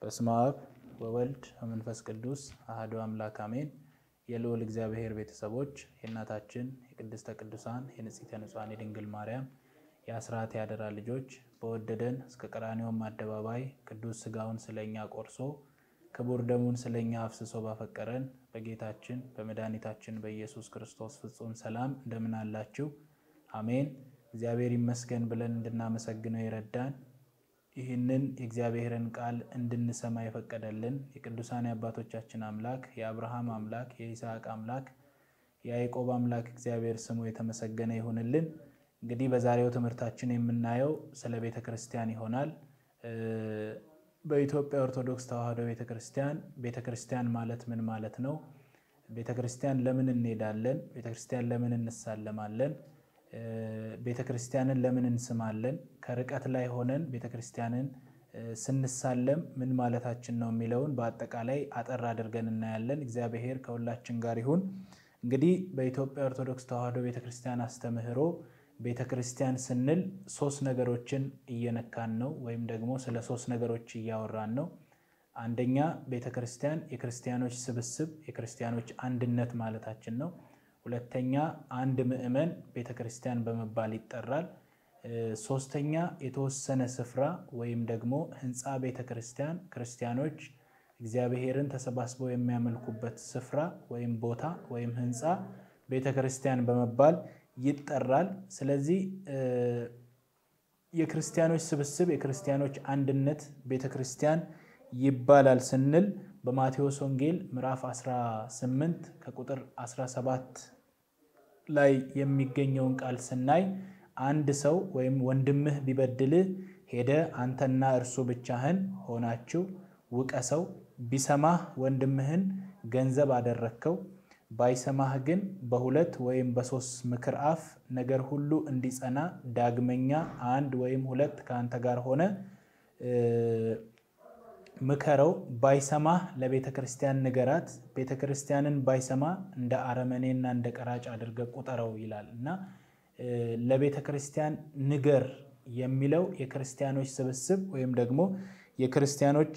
በስመ አብ ወወልድ ወመንፈስ ቅዱስ አሐዱ አምላክ አሜን። የልዑል እግዚአብሔር ቤተሰቦች የእናታችን የቅድስተ ቅዱሳን የንጽሕተ ንጹሐን የድንግል ማርያም የአስራት ያደራ ልጆች በወደደን እስከ ቀራንዮም አደባባይ ቅዱስ ሥጋውን ስለኛ ቆርሶ ክቡር ደሙን ስለኛ አፍስሶ ባፈቀረን በጌታችን በመድኃኒታችን በኢየሱስ ክርስቶስ ፍጹም ሰላም እንደምን አላችሁ? አሜን። እግዚአብሔር ይመስገን ብለን እንድናመሰግነው ይረዳን። ይህንን የእግዚአብሔርን ቃል እንድንሰማ የፈቀደልን የቅዱሳን አባቶቻችን አምላክ የአብርሃም አምላክ የይስሐቅ አምላክ የያዕቆብ አምላክ እግዚአብሔር ስሙ የተመሰገነ ይሁንልን። እንግዲህ በዛሬው ትምህርታችን የምናየው ስለ ቤተክርስቲያን ይሆናል። በኢትዮጵያ ኦርቶዶክስ ተዋሕዶ ቤተክርስቲያን ማለት ምን ማለት ነው? ቤተክርስቲያን ለምን እንሄዳለን? ቤተክርስቲያን ለምን እንሳለማለን? ቤተክርስቲያንን ለምን እንስማለን? ከርቀት ላይ ሆነን ቤተክርስቲያንን ስንሳለም ምን ማለታችን ነው የሚለውን በአጠቃላይ አጠር አድርገን እናያለን። እግዚአብሔር ከሁላችን ጋር ይሁን። እንግዲህ በኢትዮጵያ ኦርቶዶክስ ተዋሕዶ ቤተክርስቲያን አስተምህሮ ቤተክርስቲያን ስንል ሶስት ነገሮችን እየነካን ነው ወይም ደግሞ ስለ ሶስት ነገሮች እያወራን ነው። አንደኛ ቤተክርስቲያን የክርስቲያኖች ስብስብ የክርስቲያኖች አንድነት ማለታችን ነው። ሁለተኛ አንድ ምእመን ቤተክርስቲያን በመባል ይጠራል። ሶስተኛ የተወሰነ ስፍራ ወይም ደግሞ ህንፃ ቤተክርስቲያን ክርስቲያኖች እግዚአብሔርን ተሰባስበው የሚያመልኩበት ስፍራ ወይም ቦታ ወይም ህንፃ ቤተክርስቲያን በመባል ይጠራል። ስለዚህ የክርስቲያኖች ስብስብ የክርስቲያኖች አንድነት ቤተክርስቲያን ይባላል ስንል በማቴዎስ ወንጌል ምዕራፍ 18 ከቁጥር 17 ላይ የሚገኘውን ቃል ስናይ አንድ ሰው ወይም ወንድምህ ቢበድልህ ሄደ አንተና እርሱ ብቻህን ሆናችሁ ውቀሰው፣ ቢሰማህ ወንድምህን ገንዘብ አደረከው፣ ባይሰማህ ግን በሁለት ወይም በሶስት ምክር አፍ ነገር ሁሉ እንዲጸና ዳግመኛ አንድ ወይም ሁለት ከአንተ ጋር ሆነ ምከረው፣ ባይሰማህ ለቤተ ክርስቲያን ንገራት፣ ቤተ ክርስቲያንን ባይሰማ እንደ አረመኔና እንደ ቀራጭ አድርገህ ቁጠረው ይላል እና ለቤተ ክርስቲያን ንገር የሚለው የክርስቲያኖች ስብስብ ወይም ደግሞ የክርስቲያኖች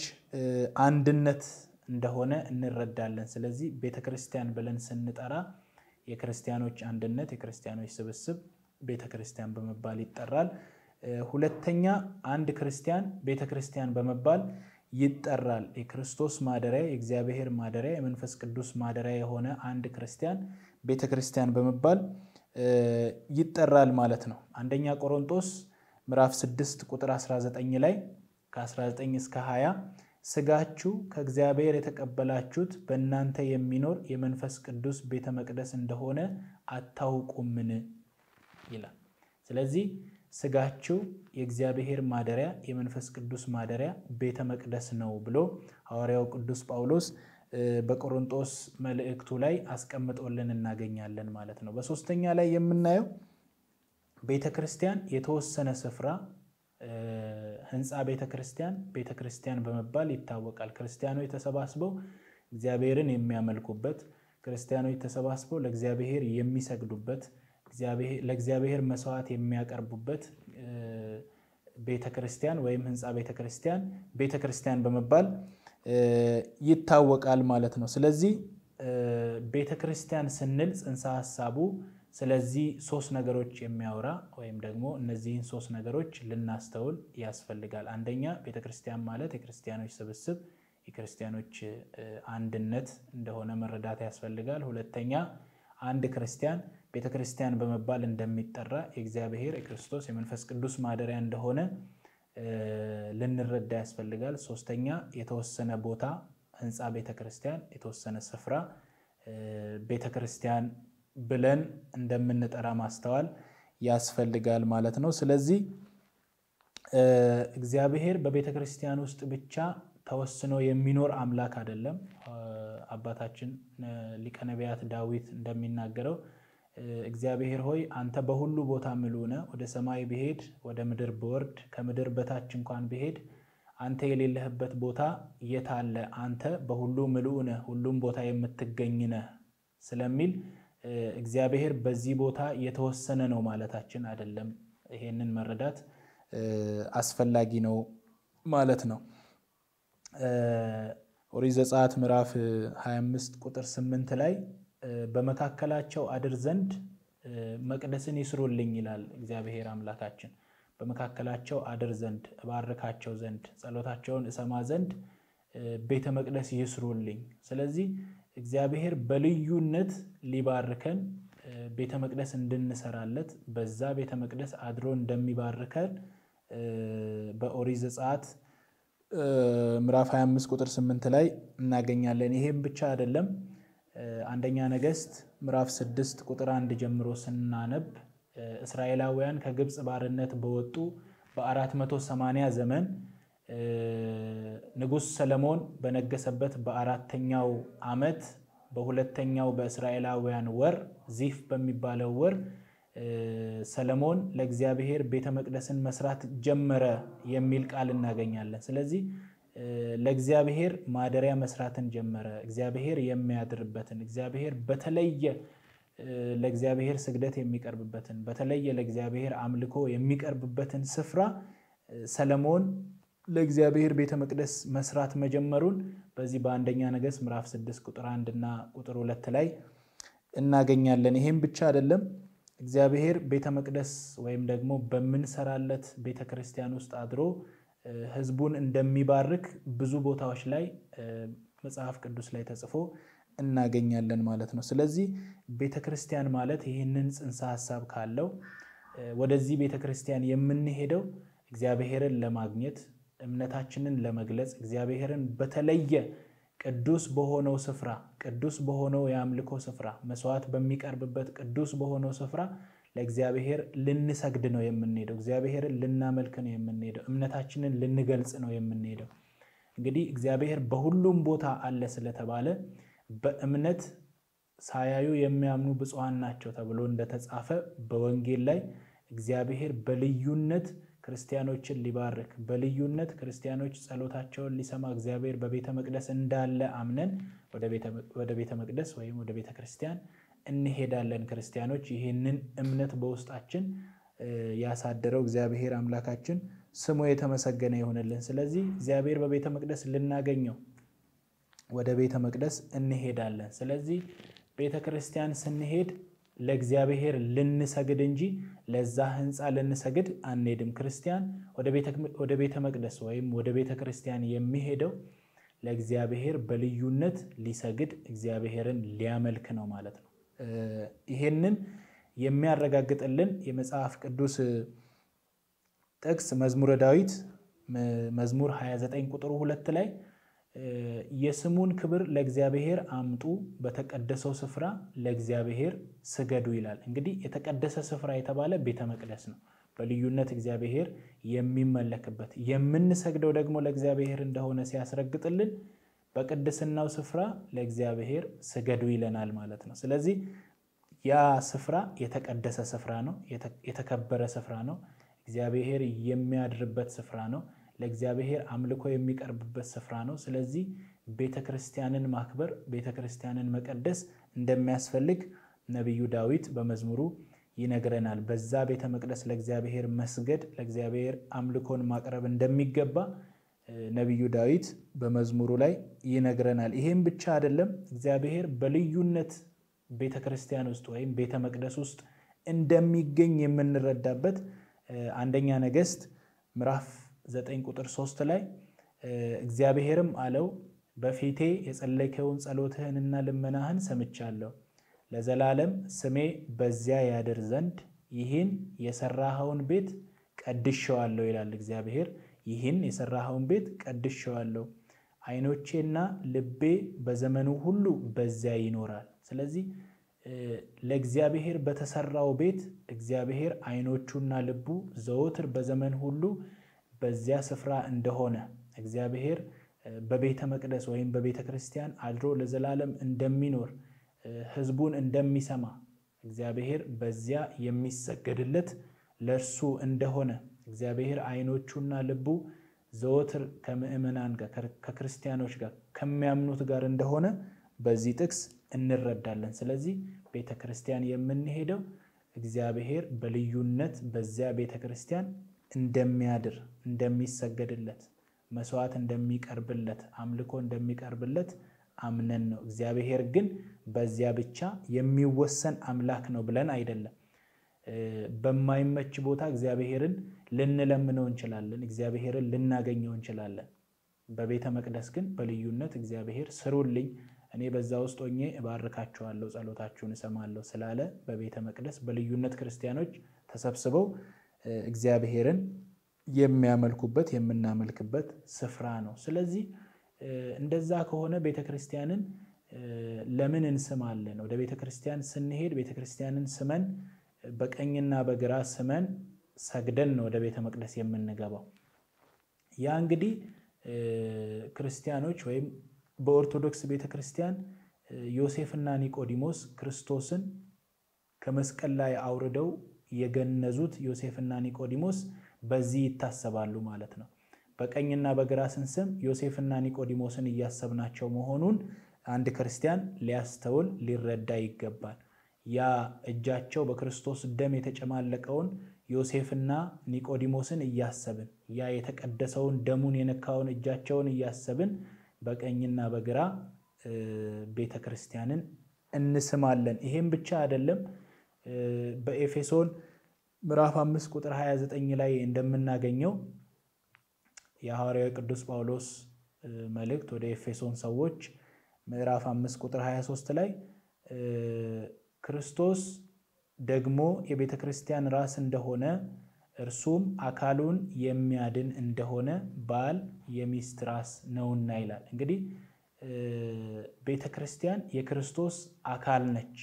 አንድነት እንደሆነ እንረዳለን። ስለዚህ ቤተ ክርስቲያን ብለን ስንጠራ የክርስቲያኖች አንድነት የክርስቲያኖች ስብስብ ቤተ ክርስቲያን በመባል ይጠራል። ሁለተኛ አንድ ክርስቲያን ቤተ ክርስቲያን በመባል ይጠራል። የክርስቶስ ማደሪያ የእግዚአብሔር ማደሪያ የመንፈስ ቅዱስ ማደሪያ የሆነ አንድ ክርስቲያን ቤተክርስቲያን በመባል ይጠራል ማለት ነው። አንደኛ ቆሮንቶስ ምዕራፍ 6 ቁጥር 19 ላይ ከ19 እስከ 20 ስጋችሁ ከእግዚአብሔር የተቀበላችሁት በእናንተ የሚኖር የመንፈስ ቅዱስ ቤተ መቅደስ እንደሆነ አታውቁምን ይላል። ስለዚህ ስጋችሁ የእግዚአብሔር ማደሪያ የመንፈስ ቅዱስ ማደሪያ ቤተ መቅደስ ነው ብሎ ሐዋርያው ቅዱስ ጳውሎስ በቆሮንቶስ መልእክቱ ላይ አስቀምጦልን እናገኛለን ማለት ነው። በሶስተኛ ላይ የምናየው ቤተክርስቲያን የተወሰነ ስፍራ ህንፃ ቤተክርስቲያን በመባል ይታወቃል። ክርስቲያኖች ተሰባስበው እግዚአብሔርን የሚያመልኩበት፣ ክርስቲያኖች ተሰባስበው ለእግዚአብሔር የሚሰግዱበት፣ ለእግዚአብሔር መስዋዕት የሚያቀርቡበት ቤተክርስቲያን ወይም ህንፃ ቤተክርስቲያን በመባል ይታወቃል ማለት ነው። ስለዚህ ቤተክርስቲያን ስንል ጽንሰ ሐሳቡ ስለዚህ ሶስት ነገሮች የሚያወራ ወይም ደግሞ እነዚህን ሶስት ነገሮች ልናስተውል ያስፈልጋል። አንደኛ ቤተክርስቲያን ማለት የክርስቲያኖች ስብስብ የክርስቲያኖች አንድነት እንደሆነ መረዳት ያስፈልጋል። ሁለተኛ አንድ ክርስቲያን ቤተክርስቲያን በመባል እንደሚጠራ የእግዚአብሔር የክርስቶስ የመንፈስ ቅዱስ ማደሪያ እንደሆነ ልንረዳ ያስፈልጋል። ሶስተኛ የተወሰነ ቦታ ህንፃ ቤተክርስቲያን የተወሰነ ስፍራ ቤተክርስቲያን ብለን እንደምንጠራ ማስተዋል ያስፈልጋል ማለት ነው። ስለዚህ እግዚአብሔር በቤተክርስቲያን ውስጥ ብቻ ተወስኖ የሚኖር አምላክ አይደለም። አባታችን ሊቀ ነቢያት ዳዊት እንደሚናገረው እግዚአብሔር ሆይ አንተ በሁሉ ቦታ ምሉዕ ነህ፣ ወደ ሰማይ ብሄድ ወደ ምድር ብወርድ ከምድር በታች እንኳን ብሄድ አንተ የሌለህበት ቦታ የት አለ? አንተ በሁሉ ምሉዕ ነህ፣ ሁሉም ቦታ የምትገኝ ነህ ስለሚል እግዚአብሔር በዚህ ቦታ የተወሰነ ነው ማለታችን አይደለም። ይሄንን መረዳት አስፈላጊ ነው ማለት ነው። ኦሪት ዘጸአት ምዕራፍ 25 ቁጥር 8 ላይ በመካከላቸው አድር ዘንድ መቅደስን ይስሩልኝ ይላል እግዚአብሔር አምላካችን። በመካከላቸው አድር ዘንድ እባርካቸው ዘንድ ጸሎታቸውን እሰማ ዘንድ ቤተ መቅደስ ይስሩልኝ። ስለዚህ እግዚአብሔር በልዩነት ሊባርከን ቤተ መቅደስ እንድንሰራለት በዛ ቤተ መቅደስ አድሮ እንደሚባርከን በኦሪት ዘጸአት ምዕራፍ 25 ቁጥር 8 ላይ እናገኛለን። ይሄም ብቻ አይደለም። አንደኛ ነገሥት ምዕራፍ 6 ቁጥር 1 ጀምሮ ስናነብ እስራኤላውያን ከግብጽ ባርነት በወጡ በ480 ዘመን ንጉሥ ሰለሞን በነገሰበት በአራተኛው ዓመት በሁለተኛው በእስራኤላውያን ወር ዚፍ በሚባለው ወር ሰለሞን ለእግዚአብሔር ቤተ መቅደስን መስራት ጀመረ የሚል ቃል እናገኛለን። ስለዚህ ለእግዚአብሔር ማደሪያ መስራትን ጀመረ። እግዚአብሔር የሚያድርበትን እግዚአብሔር በተለየ ለእግዚአብሔር ስግደት የሚቀርብበትን በተለየ ለእግዚአብሔር አምልኮ የሚቀርብበትን ስፍራ ሰለሞን ለእግዚአብሔር ቤተ መቅደስ መስራት መጀመሩን በዚህ በአንደኛ ነገሥት ምዕራፍ 6 ቁጥር 1 እና ቁጥር 2 ላይ እናገኛለን። ይሄም ብቻ አይደለም። እግዚአብሔር ቤተ መቅደስ ወይም ደግሞ በምንሰራለት ቤተ ክርስቲያን ውስጥ አድሮ ሕዝቡን እንደሚባርክ ብዙ ቦታዎች ላይ መጽሐፍ ቅዱስ ላይ ተጽፎ እናገኛለን ማለት ነው። ስለዚህ ቤተ ክርስቲያን ማለት ይህንን ጽንሰ ሐሳብ ካለው ወደዚህ ቤተ ክርስቲያን የምንሄደው እግዚአብሔርን ለማግኘት እምነታችንን ለመግለጽ እግዚአብሔርን በተለየ ቅዱስ በሆነው ስፍራ ቅዱስ በሆነው የአምልኮ ስፍራ መስዋዕት በሚቀርብበት ቅዱስ በሆነው ስፍራ ለእግዚአብሔር ልንሰግድ ነው የምንሄደው። እግዚአብሔርን ልናመልክ ነው የምንሄደው። እምነታችንን ልንገልጽ ነው የምንሄደው። እንግዲህ እግዚአብሔር በሁሉም ቦታ አለ ስለተባለ በእምነት ሳያዩ የሚያምኑ ብፁዓን ናቸው ተብሎ እንደተጻፈ በወንጌል ላይ እግዚአብሔር በልዩነት ክርስቲያኖችን ሊባርክ በልዩነት ክርስቲያኖች ጸሎታቸውን ሊሰማ እግዚአብሔር በቤተ መቅደስ እንዳለ አምነን ወደ ቤተ መቅደስ ወይም ወደ ቤተ ክርስቲያን እንሄዳለን። ክርስቲያኖች ይህንን እምነት በውስጣችን ያሳደረው እግዚአብሔር አምላካችን ስሙ የተመሰገነ ይሁንልን። ስለዚህ እግዚአብሔር በቤተ መቅደስ ልናገኘው ወደ ቤተ መቅደስ እንሄዳለን። ስለዚህ ቤተ ክርስቲያን ስንሄድ ለእግዚአብሔር ልንሰግድ እንጂ ለዛ ህንፃ ልንሰግድ አንሄድም። ክርስቲያን ወደ ቤተ መቅደስ ወይም ወደ ቤተ ክርስቲያን የሚሄደው ለእግዚአብሔር በልዩነት ሊሰግድ እግዚአብሔርን ሊያመልክ ነው ማለት ነው። ይሄንን የሚያረጋግጥልን የመጽሐፍ ቅዱስ ጥቅስ መዝሙረ ዳዊት መዝሙር 29 ቁጥር 2 ላይ የስሙን ክብር ለእግዚአብሔር አምጡ በተቀደሰው ስፍራ ለእግዚአብሔር ስገዱ ይላል። እንግዲህ የተቀደሰ ስፍራ የተባለ ቤተ መቅደስ ነው። በልዩነት እግዚአብሔር የሚመለክበት የምንሰግደው ደግሞ ለእግዚአብሔር እንደሆነ ሲያስረግጥልን በቅድስናው ስፍራ ለእግዚአብሔር ስገዱ ይለናል ማለት ነው። ስለዚህ ያ ስፍራ የተቀደሰ ስፍራ ነው፣ የተከበረ ስፍራ ነው፣ እግዚአብሔር የሚያድርበት ስፍራ ነው፣ ለእግዚአብሔር አምልኮ የሚቀርብበት ስፍራ ነው። ስለዚህ ቤተክርስቲያንን ማክበር ቤተክርስቲያንን መቀደስ እንደሚያስፈልግ ነብዩ ዳዊት በመዝሙሩ ይነግረናል። በዛ ቤተ መቅደስ ለእግዚአብሔር መስገድ ለእግዚአብሔር አምልኮን ማቅረብ እንደሚገባ ነብዩ ዳዊት በመዝሙሩ ላይ ይነግረናል። ይሄም ብቻ አይደለም። እግዚአብሔር በልዩነት ቤተክርስቲያን ውስጥ ወይም ቤተ መቅደስ ውስጥ እንደሚገኝ የምንረዳበት አንደኛ ነገሥት ምዕራፍ 9 ቁጥር 3 ላይ እግዚአብሔርም አለው በፊቴ የጸለይከውን ጸሎትህንና ልመናህን ሰምቻለሁ፣ ለዘላለም ስሜ በዚያ ያድር ዘንድ ይህን የሰራኸውን ቤት ቀድሼዋለሁ ይላል እግዚአብሔር። ይህን የሰራኸውን ቤት ቀድሼዋለሁ፣ ዓይኖቼና ልቤ በዘመኑ ሁሉ በዚያ ይኖራል። ስለዚህ ለእግዚአብሔር በተሰራው ቤት እግዚአብሔር ዓይኖቹና ልቡ ዘወትር በዘመን ሁሉ በዚያ ስፍራ እንደሆነ እግዚአብሔር በቤተ መቅደስ ወይም በቤተ ክርስቲያን አድሮ ለዘላለም እንደሚኖር ሕዝቡን እንደሚሰማ እግዚአብሔር በዚያ የሚሰገድለት ለእርሱ እንደሆነ እግዚአብሔር ዓይኖቹና ልቡ ዘወትር ከምእመናን ጋር ከክርስቲያኖች ጋር ከሚያምኑት ጋር እንደሆነ በዚህ ጥቅስ እንረዳለን። ስለዚህ ቤተ ክርስቲያን የምንሄደው እግዚአብሔር በልዩነት በዚያ ቤተ ክርስቲያን እንደሚያድር እንደሚሰገድለት መስዋዕት እንደሚቀርብለት አምልኮ እንደሚቀርብለት አምነን ነው። እግዚአብሔር ግን በዚያ ብቻ የሚወሰን አምላክ ነው ብለን አይደለም። በማይመች ቦታ እግዚአብሔርን ልንለምነው እንችላለን፣ እግዚአብሔርን ልናገኘው እንችላለን። በቤተ መቅደስ ግን በልዩነት እግዚአብሔር ስሩልኝ እኔ በዛ ውስጥ ሆኜ እባርካችኋለሁ ጸሎታችሁን እሰማለሁ ስላለ በቤተ መቅደስ በልዩነት ክርስቲያኖች ተሰብስበው እግዚአብሔርን የሚያመልኩበት የምናመልክበት ስፍራ ነው። ስለዚህ እንደዛ ከሆነ ቤተክርስቲያንን ለምን እንስማለን? ወደ ቤተክርስቲያን ስንሄድ ቤተክርስቲያንን ስመን በቀኝና በግራ ስመን ሰግደን ነው ወደ ቤተ መቅደስ የምንገባው። ያ እንግዲህ ክርስቲያኖች ወይም በኦርቶዶክስ ቤተክርስቲያን ዮሴፍና ኒቆዲሞስ ክርስቶስን ከመስቀል ላይ አውርደው የገነዙት ዮሴፍና ኒቆዲሞስ በዚህ ይታሰባሉ ማለት ነው። በቀኝና በግራ ስንስም ዮሴፍና ኒቆዲሞስን እያሰብናቸው መሆኑን አንድ ክርስቲያን ሊያስተውል ሊረዳ ይገባል። ያ እጃቸው በክርስቶስ ደም የተጨማለቀውን ዮሴፍና ኒቆዲሞስን እያሰብን ያ የተቀደሰውን ደሙን የነካውን እጃቸውን እያሰብን በቀኝና በግራ ቤተክርስቲያንን እንስማለን። ይሄም ብቻ አይደለም። በኤፌሶን ምዕራፍ 5 ቁጥር 29 ላይ እንደምናገኘው የሐዋርያው ቅዱስ ጳውሎስ መልእክት ወደ ኤፌሶን ሰዎች ምዕራፍ 5 ቁጥር 23 ላይ ክርስቶስ ደግሞ የቤተክርስቲያን ራስ እንደሆነ እርሱም አካሉን የሚያድን እንደሆነ ባል የሚስት ራስ ነውና ይላል። እንግዲህ ቤተክርስቲያን የክርስቶስ አካል ነች።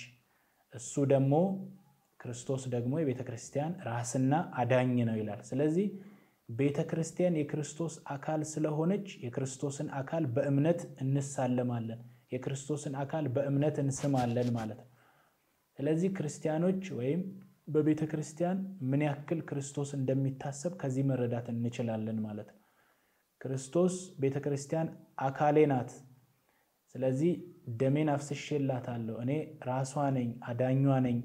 እሱ ደግሞ ክርስቶስ ደግሞ የቤተክርስቲያን ራስና አዳኝ ነው ይላል። ስለዚህ ቤተክርስቲያን የክርስቶስ አካል ስለሆነች የክርስቶስን አካል በእምነት እንሳለማለን፣ የክርስቶስን አካል በእምነት እንስማለን ማለት ነው። ስለዚህ ክርስቲያኖች ወይም በቤተክርስቲያን ምን ያክል ክርስቶስ እንደሚታሰብ ከዚህ መረዳት እንችላለን ማለት ነው። ክርስቶስ ቤተክርስቲያን አካሌ ናት፣ ስለዚህ ደሜን አፍስሼላታለሁ፣ እኔ ራሷ ነኝ፣ አዳኟ ነኝ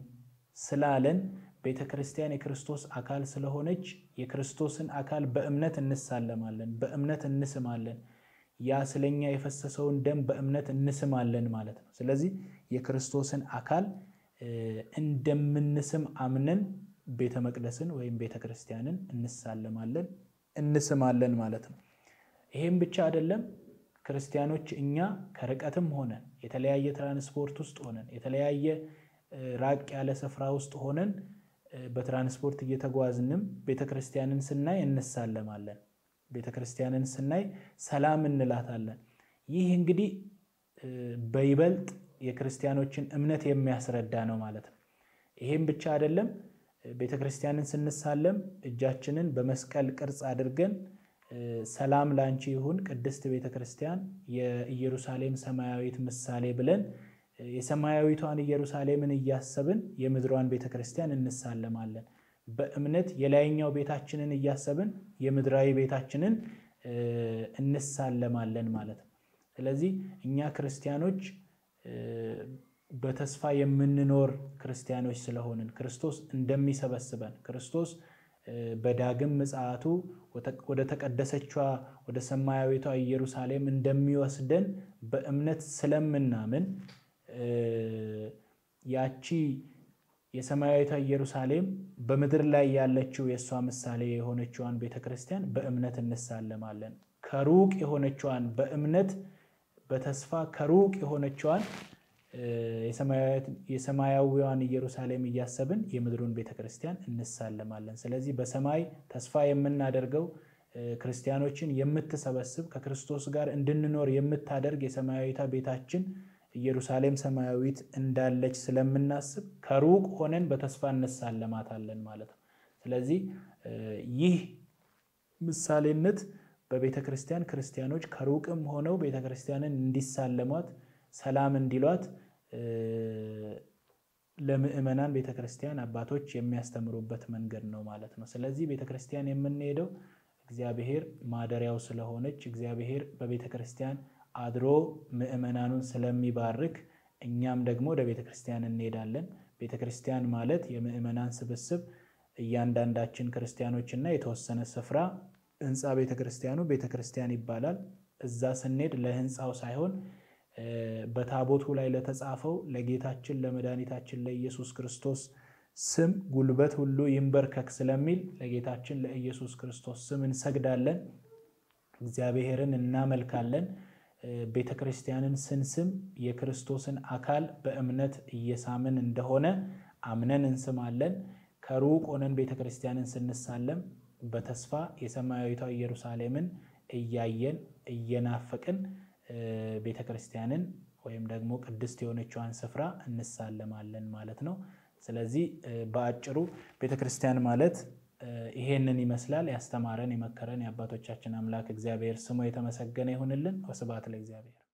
ስላለን ቤተክርስቲያን የክርስቶስ አካል ስለሆነች የክርስቶስን አካል በእምነት እንሳለማለን፣ በእምነት እንስማለን። ያ ስለኛ የፈሰሰውን ደም በእምነት እንስማለን ማለት ነው። ስለዚህ የክርስቶስን አካል እንደምንስም አምነን ቤተ መቅደስን ወይም ቤተክርስቲያንን እንሳለማለን፣ እንስማለን ማለት ነው። ይሄም ብቻ አይደለም። ክርስቲያኖች እኛ ከርቀትም ሆነን የተለያየ ትራንስፖርት ውስጥ ሆነን የተለያየ ራቅ ያለ ስፍራ ውስጥ ሆነን በትራንስፖርት እየተጓዝንም ቤተክርስቲያንን ስናይ እንሳለማለን፣ ቤተክርስቲያንን ስናይ ሰላም እንላታለን። ይህ እንግዲህ በይበልጥ የክርስቲያኖችን እምነት የሚያስረዳ ነው ማለት ነው። ይሄም ብቻ አይደለም። ቤተክርስቲያንን ስንሳለም እጃችንን በመስቀል ቅርጽ አድርገን ሰላም ላንቺ ይሁን ቅድስት ቤተክርስቲያን የኢየሩሳሌም ሰማያዊት ምሳሌ ብለን የሰማያዊቷን ኢየሩሳሌምን እያሰብን የምድሯን ቤተክርስቲያን እንሳለማለን። በእምነት የላይኛው ቤታችንን እያሰብን የምድራዊ ቤታችንን እንሳለማለን ማለት ነው። ስለዚህ እኛ ክርስቲያኖች በተስፋ የምንኖር ክርስቲያኖች ስለሆንን ክርስቶስ እንደሚሰበስበን ክርስቶስ በዳግም ምጽአቱ ወደ ተቀደሰችዋ ወደ ሰማያዊቷ ኢየሩሳሌም እንደሚወስደን በእምነት ስለምናምን ያቺ የሰማያዊቷ ኢየሩሳሌም በምድር ላይ ያለችው የሷ ምሳሌ የሆነችዋን ቤተክርስቲያን በእምነት እንሳለማለን። ከሩቅ የሆነችዋን በእምነት በተስፋ ከሩቅ የሆነችዋን የሰማያዊዋን ኢየሩሳሌም እያሰብን የምድሩን ቤተክርስቲያን እንሳለማለን። ስለዚህ በሰማይ ተስፋ የምናደርገው ክርስቲያኖችን የምትሰበስብ ከክርስቶስ ጋር እንድንኖር የምታደርግ የሰማያዊቷ ቤታችን ኢየሩሳሌም ሰማያዊት እንዳለች ስለምናስብ ከሩቅ ሆነን በተስፋ እንሳለማታለን ማለት ነው። ስለዚህ ይህ ምሳሌነት በቤተክርስቲያን ክርስቲያኖች ከሩቅም ሆነው ቤተክርስቲያንን እንዲሳለሟት ሰላም እንዲሏት ለምእመናን ቤተክርስቲያን አባቶች የሚያስተምሩበት መንገድ ነው ማለት ነው። ስለዚህ ቤተክርስቲያን የምንሄደው እግዚአብሔር ማደሪያው ስለሆነች እግዚአብሔር በቤተክርስቲያን አድሮ ምእመናኑን ስለሚባርክ እኛም ደግሞ ወደ ቤተክርስቲያን እንሄዳለን። ቤተክርስቲያን ማለት የምእመናን ስብስብ እያንዳንዳችን ክርስቲያኖችና የተወሰነ ስፍራ ህንጻ ቤተክርስቲያን ይባላል። እዛ ስንሄድ ለህንጻው ሳይሆን በታቦቱ ላይ ለተጻፈው ለጌታችን ለመድኃኒታችን ለኢየሱስ ክርስቶስ ስም ጉልበት ሁሉ ይንበርከክ ስለሚል ለጌታችን ለኢየሱስ ክርስቶስ ስም እንሰግዳለን፣ እግዚአብሔርን እናመልካለን። ቤተክርስቲያንን ስንስም የክርስቶስን አካል በእምነት እየሳምን እንደሆነ አምነን እንስማለን። ከሩቅ ሆነን ቤተክርስቲያንን ስንሳለም በተስፋ የሰማያዊቷ ኢየሩሳሌምን እያየን እየናፈቅን ቤተክርስቲያንን ወይም ደግሞ ቅድስት የሆነችዋን ስፍራ እንሳለማለን ማለት ነው። ስለዚህ በአጭሩ ቤተክርስቲያን ማለት ይሄንን ይመስላል። ያስተማረን የመከረን የአባቶቻችን አምላክ እግዚአብሔር ስሙ የተመሰገነ ይሁንልን። ወስብሐት ለእግዚአብሔር።